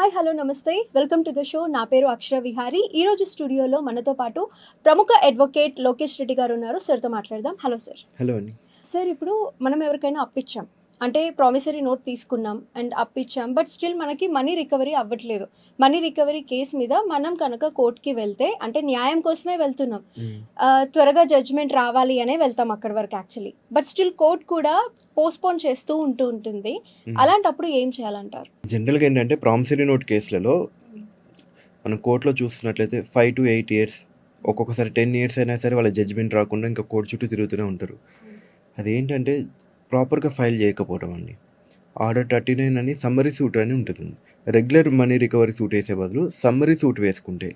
Hi hello నమస్తే welcome to the show. నా పేరు అక్షర విహారీ. ఈరోజు స్టూడియోలో మనతో పాటు ప్రముఖ అడ్వకేట్ లోకేష్ రెడ్డి గారు ఉన్నారు. సార్తో మాట్లాడదాం. Hello sir. హలో అండి. సార్, ఇప్పుడు మనం ఎవరికైనా అప్పిచ్చాం, అంటే ప్రామిసరీ నోట్ తీసుకున్నాం అండ్ అప్పిచ్చాం, బట్ స్టిల్ మనకి మనీ రికవరీ అవ్వట్లేదు. మనీ రికవరీ కేసు మీద మనం కనుక కోర్టుకి వెళ్తే, అంటే న్యాయం కోసమే వెళ్తున్నాం, త్వరగా జడ్జ్మెంట్ రావాలి అనే వెళ్తాం అక్కడి వరకు యాక్చువల్లీ. బట్ స్టిల్ కోర్ట్ కూడా పోస్ట్పోన్ చేస్తూ ఉంటుంది. అలాంటప్పుడు ఏం చేయాలంటారు? జనరల్గా ఏంటంటే ప్రామిసరీ నోట్ కేసులలో మనం కోర్టులో చూస్తున్నట్లయితే 5 to 8 years, ఒక్కొక్కసారి 10 years అయినా సరే వాళ్ళ జడ్జిమెంట్ రాకుండా ఇంకా కోర్టు చుట్టూ తిరుగుతూనే ఉంటారు. అదేంటంటే ప్రాపర్గా ఫైల్ చేయకపోవడం అండి. ఆర్డర్ 39 అని సమ్మరీ సూట్ అని ఉంటుంది. రెగ్యులర్ మనీ రికవరీ సూట్ వేసే బదులు సమ్మరీ సూట్ వేసుకుంటే,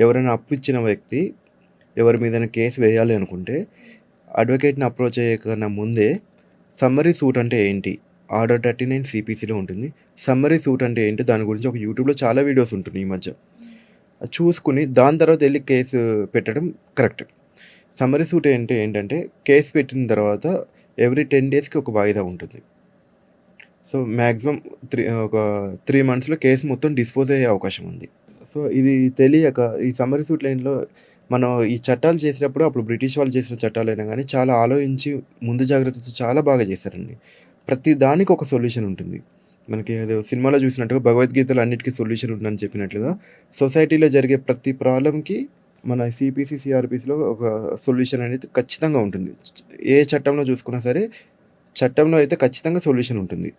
ఎవరైనా అప్పు ఇచ్చిన వ్యక్తి ఎవరి మీద కేసు వేయాలి అనుకుంటే అడ్వకేట్ని అప్రోచ్ అయ్యే ముందే సమ్మరీ సూట్ అంటే ఏంటి, ఆర్డర్ 39 CPCలో ఉంటుంది. సమ్మరీ సూట్ అంటే ఏంటి, దాని గురించి ఒక యూట్యూబ్లో చాలా వీడియోస్ ఉంటుంది ఈ మధ్య. అది చూసుకుని దాని తర్వాత వెళ్ళి కేసు పెట్టడం కరెక్ట్. సమ్మరీ సూట్ ఏంటంటే కేసు పెట్టిన తర్వాత ఎవ్రీ 10 daysకి ఒక వాయిదా ఉంటుంది. సో మ్యాక్సిమం ఒక 3 monthsలో కేసు మొత్తం డిస్పోజ్ అయ్యే అవకాశం ఉంది. సో ఇది తెలియక ఈ సమ్మరీ సూట్ లైన్లో మనం ఈ చట్టాలు చేసేటప్పుడు, అప్పుడు బ్రిటిష్ వాళ్ళు చేసిన చట్టాలైనా కానీ చాలా ఆలోచించి ముందు జాగ్రత్తతో చాలా బాగా చేశారండి. ప్రతి దానికి ఒక సొల్యూషన్ ఉంటుంది. మనకి ఏదో సినిమాలో చూసినట్టుగా భగవద్గీతలో అన్నిటికీ సొల్యూషన్ ఉందని చెప్పినట్లుగా సొసైటీలో జరిగే ప్రతి ప్రాబ్లంకి మన CPC CRPCలో ఒక సొల్యూషన్ అనేది ఖచ్చితంగా ఉంటుంది. ఏ చట్టంలో చూసుకున్నా సరే చట్టంలో అయితే ఖచ్చితంగా సొల్యూషన్ ఉంటుంది.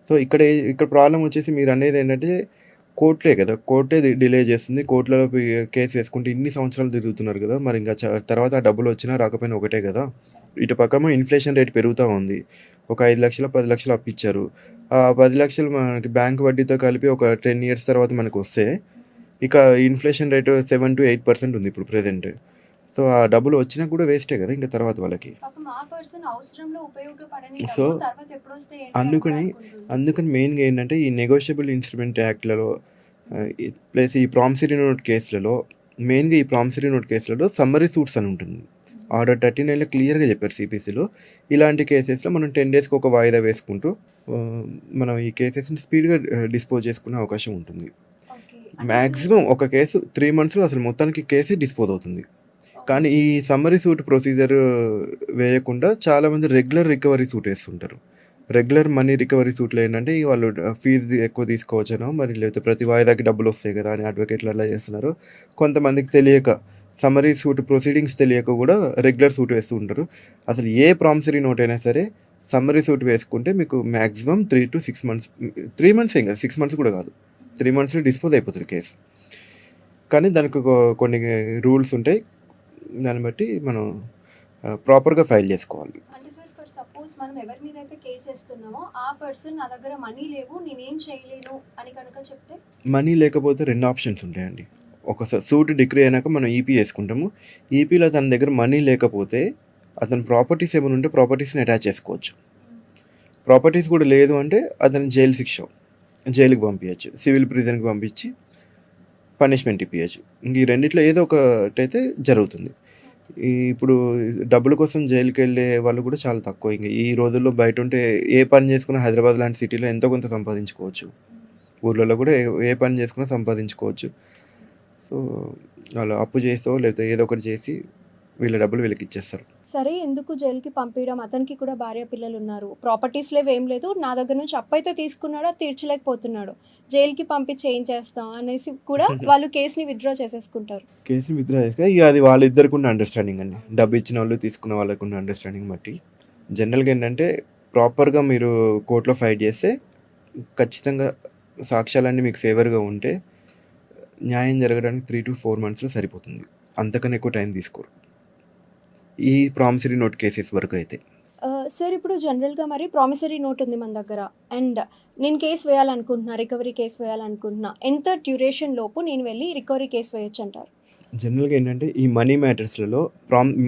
సో ఇక్కడ ప్రాబ్లం వచ్చేసి మీరు అనేది ఏంటంటే కోర్టులే కదా, కోర్టే డిలే చేస్తుంది. కోర్టులో కేసు వేసుకుంటే ఇన్ని సంవత్సరాలు తిరుగుతున్నారు కదా, మరి ఇంకా తర్వాత ఆ డబ్బులు వచ్చినా రాకపోయినా ఒకటే కదా. ఇటు పక్కమో ఇన్ఫ్లేషన్ రేట్ పెరుగుతూ ఉంది. ఒక 5 లక్షలు 10 లక్షలు అప్పిచ్చారు. ఆ 10 లక్షలు మనకి బ్యాంక్ వడ్డీతో కలిపి ఒక 10 years తర్వాత మనకు వస్తే ఇక ఇన్ఫ్లేషన్ రేటు 7 to 8% ఉంది ఇప్పుడు ప్రెజెంట్. సో ఆ డబ్బులు వచ్చినా కూడా వేస్టే కదా ఇంకా తర్వాత వాళ్ళకి. సో అందుకని మెయిన్గా ఏంటంటే ఈ నెగోషియబుల్ ఇన్స్ట్రుమెంట్ యాక్ట్లలో ప్లస్ ఈ ప్రామిసరీ నోట్ కేసులలో, మెయిన్గా ఈ ప్రామిసరీ నోట్ కేసులలో సమ్మరీ సూట్స్ అని ఉంటుంది. ఆర్డర్ 39లో క్లియర్గా చెప్పారు CPCలో. ఇలాంటి కేసెస్లో మనం 10 daysకి ఒక వాయిదా వేసుకుంటూ మనం ఈ కేసెస్ని స్పీడ్గా డిస్పోజ్ చేసుకునే అవకాశం ఉంటుంది. మ్యాక్సిమం ఒక కేసు 3 monthsలో అసలు మొత్తానికి కేసే డిస్పోజ్ అవుతుంది. కానీ ఈ సమ్మరీ సూట్ ప్రొసీజర్ వేయకుండా చాలామంది రెగ్యులర్ రికవరీ సూట్ వేస్తుంటారు. రెగ్యులర్ మనీ రికవరీ సూట్లో ఏంటంటే వాళ్ళు ఫీజు ఎక్కువ తీసుకోవచ్చనో, మరి లేకపోతే ప్రతి వాయిదాకి డబ్బులు వస్తాయి కదా అని అడ్వకేట్లు అలా చేస్తున్నారు. కొంతమందికి తెలియక సమ్మరీ సూట్ ప్రొసీడింగ్స్ తెలియక కూడా రెగ్యులర్ సూట్ వేస్తూ ఉంటారు. అసలు ఏ ప్రామిసరీ నోట్ అయినా సరే సమ్మరీ సూట్ వేసుకుంటే మీకు మ్యాక్సిమం 3 to 6 months, 3 months ఏం కాదు, 6 months కూడా కాదు, 3 monthsలో డిస్పోజ్ అయిపోతుంది కేసు. కానీ దానికి కొన్ని రూల్స్ ఉంటాయి. దాన్ని బట్టి మనం ప్రాపర్గా ఫైల్ చేసుకోవాలి. అంటే సార్, ఫర్ సపోజ్ మనం ఎవరి మీద అయితే కేసు వేస్తున్నామో ఆ పర్సన్ నా దగ్గర మనీ లేవు, నేనేం చేయలేను అని కనుక చెప్తే? మనీ లేకపోతే 2 ఆప్షన్స్ ఉంటాయండి. ఒక సూట్ డిగ్రీ అయినాక మనం EP వేసుకుంటాము. EPలో తన దగ్గర మనీ లేకపోతే అతని ప్రాపర్టీస్ ఏమైనా ఉంటే ప్రాపర్టీస్ని అటాచ్ చేసుకోవచ్చు. ప్రాపర్టీస్ కూడా లేదు అంటే అతని జైలుకి పంపించచ్చు, సివిల్ ప్రిజన్కి పంపించి పనిష్మెంట్ ఇప్పించచ్చు. ఇంక ఈ రెండిట్లో ఏదో ఒకటైతే జరుగుతుంది. ఇప్పుడు డబ్బుల కోసం జైలుకి వెళ్ళే వాళ్ళు కూడా చాలా తక్కువ. ఇంకా ఈ రోజుల్లో బయట ఉంటే ఏ పని చేసుకున్నా హైదరాబాద్ లాంటి సిటీలో ఎంతో కొంత సంపాదించుకోవచ్చు. ఊర్లలో కూడా ఏ పని చేసుకున్నా సంపాదించుకోవచ్చు. సో వాళ్ళు అప్పు చేస్తూ లేకపోతే ఏదో ఒకటి చేసి వీళ్ళ డబ్బులు వీళ్ళకి ఇచ్చేస్తారు. సరే, ఎందుకు జైలుకి పంపించడం? అతనికి కూడా భార్య పిల్లలు ఉన్నారు, ప్రాపర్టీస్ లేవు, ఏం లేదు, నా దగ్గర నుంచి అప్పు అయితే తీసుకున్నాడో తీర్చలేకపోతున్నాడు, జైలుకి పంపించి ఏం చేస్తాం అనేసి కూడా వాళ్ళు కేసుని విత్డ్రా చేసేసుకుంటారు. కేసుని విత్డ్రా చేస్తే ఇక అది వాళ్ళిద్దరికి ఉన్న అండర్స్టాండింగ్ అండి. డబ్బు ఇచ్చిన వాళ్ళు తీసుకున్న వాళ్ళకు ఉన్న అండర్స్టాండింగ్ బట్టి జనరల్గా ఏంటంటే ప్రాపర్గా మీరు కోర్టులో ఫైట్ చేస్తే ఖచ్చితంగా సాక్ష్యాలన్నీ మీకు ఫేవర్గా ఉంటే న్యాయం జరగడానికి 3 to 4 monthsలో సరిపోతుంది. అంతకన్నా ఎక్కువ టైం తీసుకోరు ఈ ప్రామిసరీ నోట్ కేసెస్ వరకు అయితే. సార్, ఇప్పుడు జనరల్గా మరి ప్రామిసరీ నోట్ ఉంది మన దగ్గర అండ్ నేను కేసు వేయాలనుకుంటున్నా, రికవరీ కేసు వేయాలనుకుంటున్నా, ఎంత డ్యూరేషన్ లోపు నేను వెళ్ళి రికవరీ కేసు వేయొచ్చు అంటారు? జనరల్గా ఏంటంటే ఈ మనీ మ్యాటర్స్లలో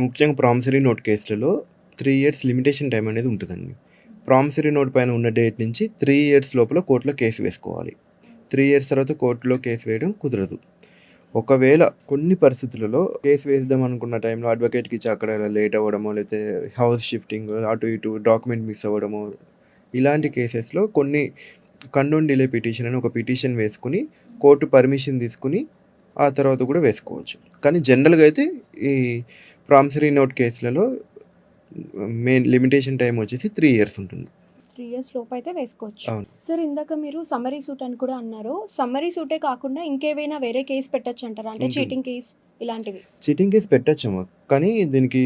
ముఖ్యంగా ప్రామిసరీ నోట్ కేసులలో 3 years లిమిటేషన్ టైం అనేది ఉంటుందండి. ప్రామిసరీ నోట్ పైన ఉన్న డేట్ నుంచి 3 years లోపల కోర్టులో కేసు వేసుకోవాలి. 3 years తర్వాత కోర్టులో కేసు వేయడం కుదరదు. ఒకవేళ కొన్ని పరిస్థితులలో కేసు వేద్దాం అనుకున్న టైంలో అడ్వకేట్కి ఇచ్చి అక్కడ లేట్ అవ్వడమో, లేకపోతే హౌస్ షిఫ్టింగ్, అటు ఇటు డాక్యుమెంట్ మిస్ అవ్వడమో, ఇలాంటి కేసెస్లో కొన్ని కండోన్ డిలే పిటిషన్ అని ఒక పిటిషన్ వేసుకుని కోర్టు పర్మిషన్ తీసుకుని ఆ తర్వాత కూడా వేసుకోవచ్చు. కానీ జనరల్‌గా అయితే ఈ ప్రామిసరీ నోట్ కేసులలో మెయిన్ లిమిటేషన్ టైమ్ వచ్చేసి 3 ఇయర్స్ ఉంటుంది. 3 ఇయర్స్ లోపు అయితే వేసుకోవచ్చు. అవును. సార్ ఇందాక మీరు సమ్మరీ సూట్ అని కూడా అన్నారు. సమ్మరీ సూటే కాకుండా ఇంకేవైనా వేరే కేస్ పెట్టొచ్చంటారా? అంటే ఉంటుంది. చీటింగ్ కేస్ ఇలాంటివి. చీటింగ్ కేస్ పెట్టొచ్చేమో. కానీ దీనికి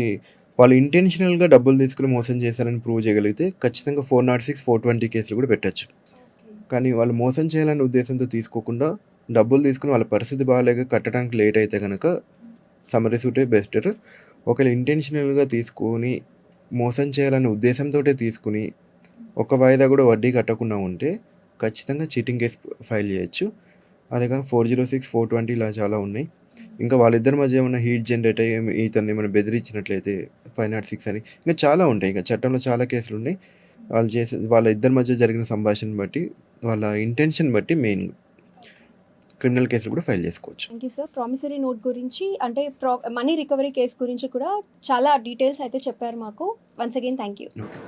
వాళ్ళు ఇంటెన్షనల్‌గా డబ్బులు తీసుకొని మోసం చేశారని ప్రూవ్ చేయగలిగితే ఖచ్చితంగా 406, 420 కేసులు కూడా పెట్టొచ్చు. కానీ వాళ్ళు మోసం చేయాలనే ఉద్దేశంతో తీసుకోకుండా డబ్బులు తీసుకొని వాళ్ళ పరిస్థితి బాగాలేక కట్టడానికి లేట్ అయితే గనక సమ్మరీ సూటే బెటర్. ఒకవేళ ఇంటెన్షనల్‌గా తీసుకొని మోసం చేయాలనే ఉద్దేశంతోటే తీసుకుని ఒక వాయిదా కూడా వడ్డీ కట్టకుండా ఉంటే ఖచ్చితంగా చీటింగ్ కేస్ ఫైల్ చేయొచ్చు. అదే కానీ 406, 420 ఇలా చాలా ఉన్నాయి. ఇంకా వాళ్ళిద్దరి మధ్య ఏమైనా హీట్ జనరేట్ అయ్యి ఇతన్ని ఏమైనా బెదిరించినట్లయితే 506 అని ఇంకా చాలా ఉంటాయి. ఇంకా చట్టంలో చాలా కేసులు ఉన్నాయి. వాళ్ళు చేసే వాళ్ళ ఇద్దరి మధ్య జరిగిన సంభాషణ బట్టి వాళ్ళ ఇంటెన్షన్ బట్టి మెయిన్ క్రిమినల్ కేసులు కూడా ఫైల్ చేసుకోవచ్చు. Thank you sir. Promissory note గురించి అంటే మనీ రికవరీ కేస్ గురించి కూడా చాలా డీటెయిల్స్ అయితే చెప్పారు మాకు. Once again thank you. Okay.